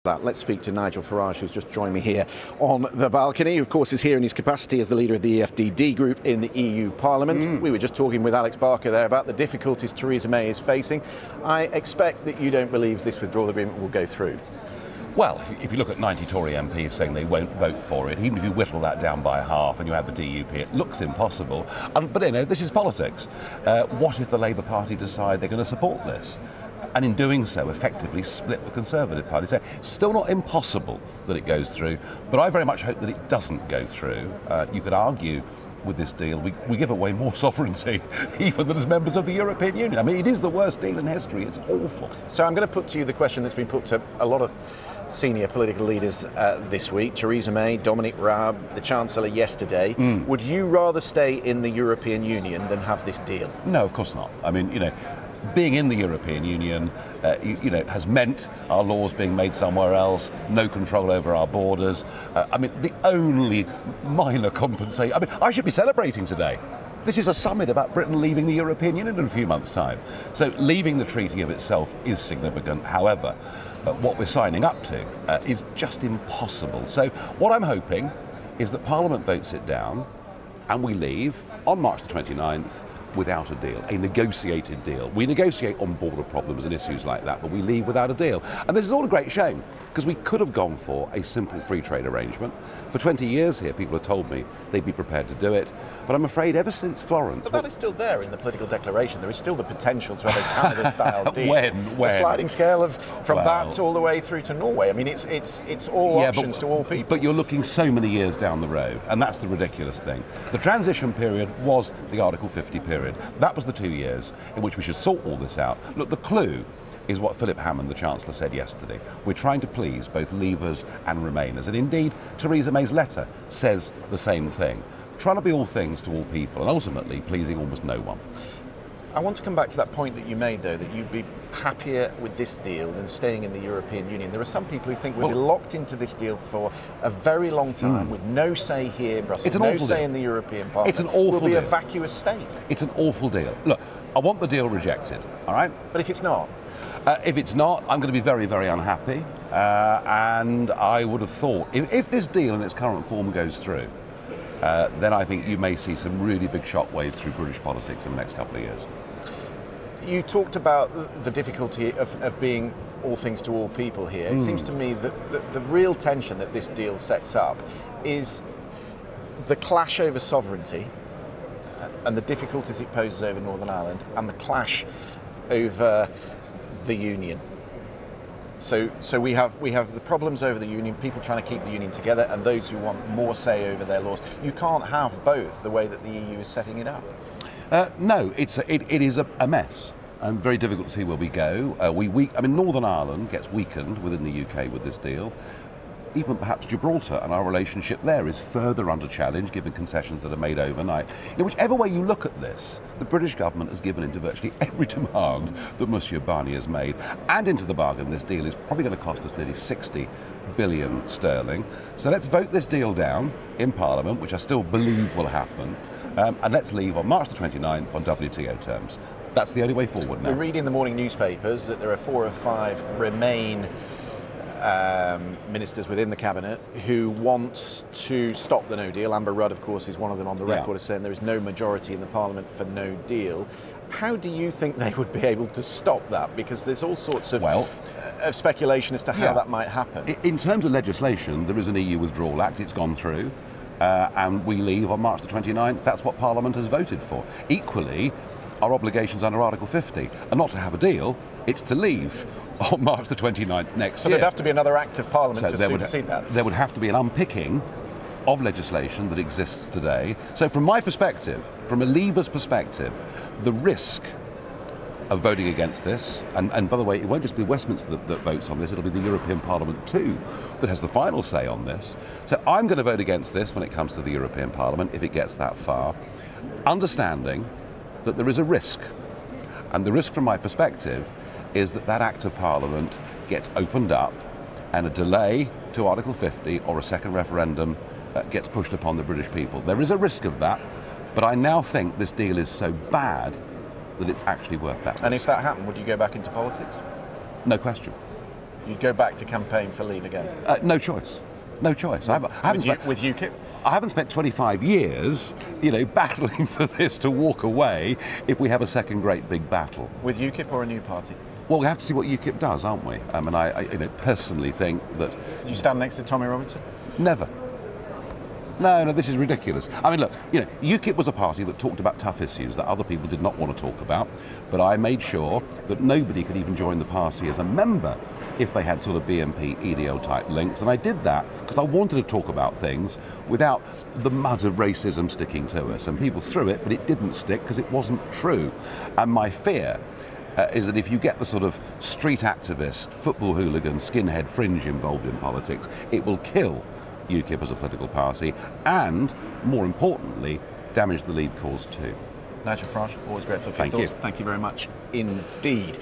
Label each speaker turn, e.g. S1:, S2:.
S1: Let's speak to Nigel Farage, who's just joined me here on the balcony. Of course, is here in his capacity as the leader of the EFDD group in the EU Parliament. We were just talking with Alex Barker there about the difficulties Theresa May is facing. I expect that you don't believe this withdrawal agreement will go through.
S2: Well, if you look at 90 Tory MPs saying they won't vote for it, even if you whittle that down by half and you add the DUP, it looks impossible. But you know, this is politics. What if the Labour Party decide they're going to support this? And in doing so, effectively split the Conservative Party. So it's still not impossible that it goes through, but I very much hope that it doesn't go through. You could argue with this deal, we give away more sovereignty even than as members of the European Union. I mean, it is the worst deal in history. It's awful.
S1: So I'm going to put to you the question that's been put to a lot of senior political leaders this week. Theresa May, Dominic Raab, the Chancellor yesterday. Would you rather stay in the European Union than have this deal?
S2: No, of course not. I mean, you know, being in the European Union, has meant our laws being made somewhere else, no control over our borders. I mean, the only minor compensation. I mean, I should be celebrating today. This is a summit about Britain leaving the European Union in a few months' time. So leaving the treaty of itself is significant. However, what we're signing up to is just impossible. So what I'm hoping is that Parliament votes it down and we leave on March the 29th without a deal, a negotiated deal. We negotiate on border problems and issues like that, but we leave without a deal. And this is all a great shame, because we could have gone for a simple free trade arrangement. For 20 years here, people have told me they'd be prepared to do it, but I'm afraid ever since Florence...
S1: But that is still there in the political declaration. There is still the potential to have a Canada-style deal.
S2: When?
S1: A sliding scale of from that all the way through to Norway. I mean, it's all options to all people.
S2: But you're looking so many years down the road, and that's the ridiculous thing. The transition period was the Article 50 period. That was the 2 years in which we should sort all this out. Look, the clue is what Philip Hammond, the Chancellor, said yesterday. We're trying to please both Leavers and Remainers. And indeed, Theresa May's letter says the same thing. Trying to be all things to all people and ultimately pleasing almost no one.
S1: I want to come back to that point that you made, though, that you'd be happier with this deal than staying in the European Union. There are some people who think we'll be locked into this deal for a very long time with no say here in Brussels, no say in the European Parliament.
S2: It's an awful deal.
S1: We'll be a vacuous state.
S2: It's an awful deal. Look, I want the deal rejected, all right?
S1: But if it's not?
S2: If it's not, I'm going to be very, very unhappy. And I would have thought, if this deal in its current form goes through, then I think you may see some really big shockwaves through British politics in the next couple of years.
S1: You talked about the difficulty of being all things to all people here. It seems to me that the real tension that this deal sets up is the clash over sovereignty and the difficulties it poses over Northern Ireland, and the clash over the union. So we have the problems over the union, people trying to keep the union together, and those who want more say over their laws. You can't have both the way that the EU is setting it up.
S2: No, it is a mess, and very difficult to see where we go. I mean, Northern Ireland gets weakened within the UK with this deal. Even perhaps Gibraltar and our relationship there is further under challenge given concessions that are made overnight. You know, whichever way you look at this, the British government has given in to virtually every demand that Monsieur Barnier has made, and into the bargain this deal is probably going to cost us nearly 60 billion sterling. So let's vote this deal down in Parliament, which I still believe will happen, and let's leave on March the 29th on WTO terms. That's the only way forward now.
S1: We read in the morning newspapers that there are 4 or 5 Remain ministers within the cabinet who want to stop the no deal. Amber Rudd, of course, is one of them on the record as saying there is no majority in the Parliament for no deal. How do you think they would be able to stop that? Because there's all sorts of speculation as to how that might happen.
S2: In terms of legislation, there is an EU Withdrawal Act. It's gone through. And we leave on March the 29th. That's what Parliament has voted for. Equally, our obligations under Article 50 are not to have a deal, it's to leave on March the 29th next year.
S1: So there'd have to be another act of Parliament to supersede that.
S2: There would have to be an unpicking of legislation that exists today. So from my perspective, from a Leaver's perspective, the risk of voting against this, and by the way, it won't just be Westminster that votes on this, it'll be the European Parliament too that has the final say on this. So I'm going to vote against this when it comes to the European Parliament, if it gets that far, understanding that there is a risk. And the risk from my perspective is that that Act of Parliament gets opened up and a delay to Article 50 or a second referendum gets pushed upon the British people. There is a risk of that, but I now think this deal is so bad that it's actually worth that risk.
S1: And if that happened, would you go back into politics?
S2: No question.
S1: you'd go back to campaign for Leave again?
S2: No choice. No choice.
S1: With UKIP?
S2: I haven't spent 25 years, battling for this to walk away if we have a second great big battle.
S1: With UKIP or a new party?
S2: Well, we have to see what UKIP does, aren't we? I mean, I personally think that...
S1: You stand next to Tommy Robinson?
S2: Never. No, this is ridiculous. I mean, look, UKIP was a party that talked about tough issues that other people did not want to talk about, but I made sure that nobody could even join the party as a member if they had sort of BNP, EDL type links, and I did that because I wanted to talk about things without the mud of racism sticking to us, and people threw it, but it didn't stick because it wasn't true. And my fear is that if you get the sort of street activist, football hooligan, skinhead fringe involved in politics, it will kill UKIP as a political party and, more importantly, damage the Leave cause too.
S1: Nigel Farage, always grateful for your thoughts. Thank you very much indeed.